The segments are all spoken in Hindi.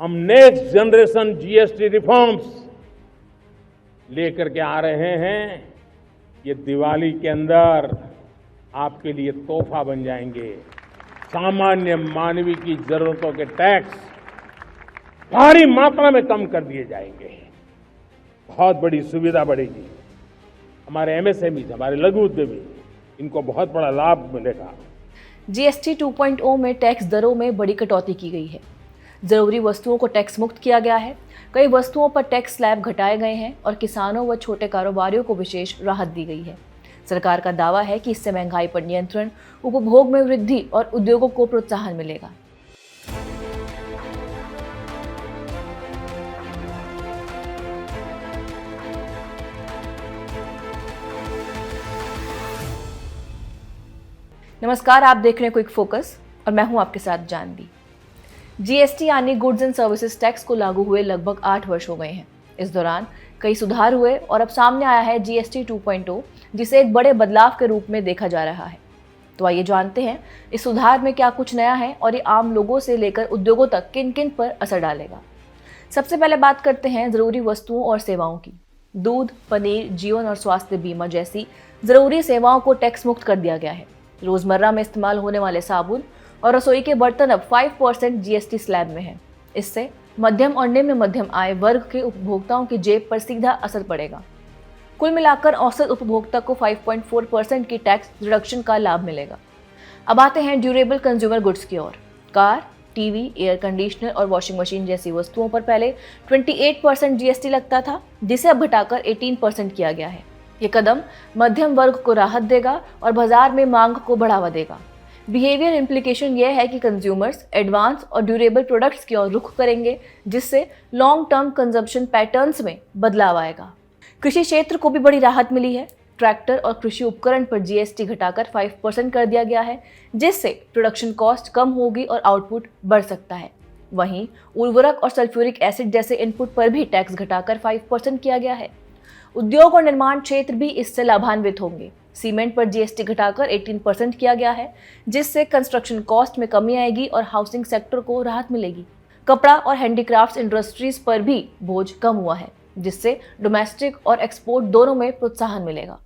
हम नेक्स्ट जनरेशन जीएसटी रिफॉर्म्स लेकर के आ रहे हैं। ये दिवाली के अंदर आपके लिए तोहफा बन जाएंगे। सामान्य मानवीय की जरूरतों के टैक्स भारी मात्रा में कम कर दिए जाएंगे। बहुत बड़ी सुविधा बढ़ेगी। हमारे एमएसएमई, हमारे लघु उद्यमी, इनको बहुत बड़ा लाभ मिलेगा। जीएसटी 2.0 में टैक्स दरों में बड़ी कटौती की गई है। जरूरी वस्तुओं को टैक्स मुक्त किया गया है। कई वस्तुओं पर टैक्स स्लैब घटाए गए हैं और किसानों व छोटे कारोबारियों को विशेष राहत दी गई है। सरकार का दावा है कि इससे महंगाई पर नियंत्रण, उपभोग में वृद्धि और उद्योगों को प्रोत्साहन मिलेगा। नमस्कार, आप देख रहे हैं क्विक फोकस और मैं हूं आपके साथ जानवी। जीएसटी यानी गुड्स एंड सर्विसेज टैक्स को लागू हुए लगभग 8 वर्ष हो गए हैं। इस दौरान कई सुधार हुए और अब सामने आया है जीएसटी 2.0, जिसे एक बड़े बदलाव के रूप में देखा जा रहा है। तो आइए जानते हैं इस सुधार में क्या कुछ नया है और ये आम लोगों से लेकर उद्योगों तक किन किन पर असर डालेगा। सबसे पहले बात करते हैं जरूरी वस्तुओं और सेवाओं की। दूध, पनीर, जीवन और स्वास्थ्य बीमा जैसी जरूरी सेवाओं को टैक्स मुक्त कर दिया गया है। रोजमर्रा में इस्तेमाल होने वाले साबुन और रसोई के बर्तन अब 5% जीएसटी स्लैब में है। इससे मध्यम और निम्न मध्यम आय वर्ग के उपभोक्ताओं की जेब पर सीधा असर पड़ेगा। कुल मिलाकर औसत उपभोक्ता को 5.4% की टैक्स रिडक्शन का लाभ मिलेगा। अब आते हैं ड्यूरेबल कंज्यूमर गुड्स की ओर। कार, टीवी, एयर कंडीशनर और वॉशिंग मशीन जैसी वस्तुओं पर पहले 28% जीएसटी लगता था, जिसे अब घटाकर 18% किया गया है। ये कदम मध्यम वर्ग को राहत देगा और बाजार में मांग को बढ़ावा देगा। बिहेवियर इम्प्लीकेशन यह है कि कंज्यूमर्स एडवांस और ड्यूरेबल प्रोडक्ट्स की ओर रुख करेंगे, जिससे लॉन्ग टर्म कंजम्पशन पैटर्न्स में बदलाव आएगा। कृषि क्षेत्र को भी बड़ी राहत मिली है। ट्रैक्टर और कृषि उपकरण पर जीएसटी घटाकर 5% कर दिया गया है, जिससे प्रोडक्शन कॉस्ट कम होगी और आउटपुट बढ़ सकता है। वहीं उर्वरक और सल्फ्यूरिक एसिड जैसे इनपुट पर भी टैक्स घटाकर 5% किया गया है। उद्योग और निर्माण क्षेत्र भी इससे लाभान्वित होंगे। सीमेंट पर जीएसटी घटाकर 18% किया गया है, जिससे कंस्ट्रक्शन कॉस्ट में कमी आएगी और हाउसिंग सेक्टर को राहत मिलेगी। कपड़ा और हैंडीक्राफ्ट्स इंडस्ट्रीज पर भी बोझ कम हुआ है, जिससे डोमेस्टिक और एक्सपोर्ट दोनों में प्रोत्साहन मिलेगा।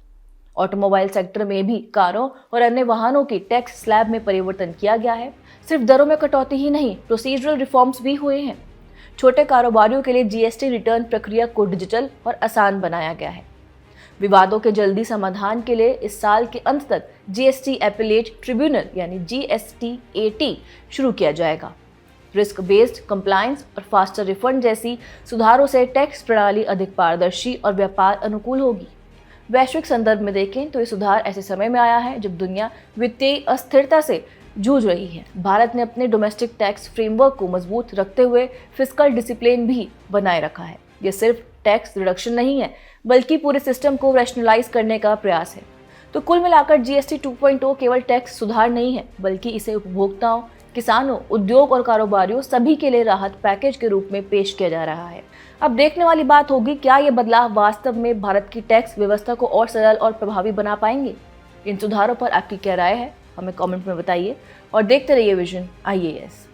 ऑटोमोबाइल सेक्टर में भी कारों और अन्य वाहनों की टैक्स स्लैब में परिवर्तन किया गया है। सिर्फ दरों में कटौती ही नहीं, प्रोसीजरल रिफॉर्म्स भी हुए हैं। छोटे कारोबारियों के लिए जीएसटी रिटर्न प्रक्रिया को डिजिटल और आसान बनाया गया है। विवादों के जल्दी समाधान के लिए इस साल के अंत तक जीएसटी एपेलेट ट्रिब्यूनल यानी जीएसटीएटी शुरू किया जाएगा। रिस्क बेस्ड कंप्लायंस और फास्टर रिफंड जैसी सुधारों से टैक्स प्रणाली अधिक पारदर्शी और व्यापार अनुकूल होगी। वैश्विक संदर्भ में देखें तो ये सुधार ऐसे समय में आया है जब दुनिया वित्तीय अस्थिरता से जूझ रही है। भारत ने अपने डोमेस्टिक टैक्स फ्रेमवर्क को मजबूत रखते हुए फिस्कल डिसिप्लिन भी बनाए रखा है। ये सिर्फ टैक्स रिडक्शन नहीं है, बल्कि पूरे सिस्टम को रैशनलाइज करने का प्रयास है। तो कुल मिलाकर जीएसटी 2.0 केवल टैक्स सुधार नहीं है, बल्कि इसे उपभोक्ताओं, किसानों, उद्योग और कारोबारियों सभी के लिए राहत पैकेज के रूप में पेश किया जा रहा है। अब देखने वाली बात होगी, क्या ये बदलाव वास्तव में भारत की टैक्स व्यवस्था को और सरल और प्रभावी बना पाएंगे। इन सुधारों पर आपकी क्या राय है, हमें कमेंट में बताइए और देखते रहिए विजन IAS।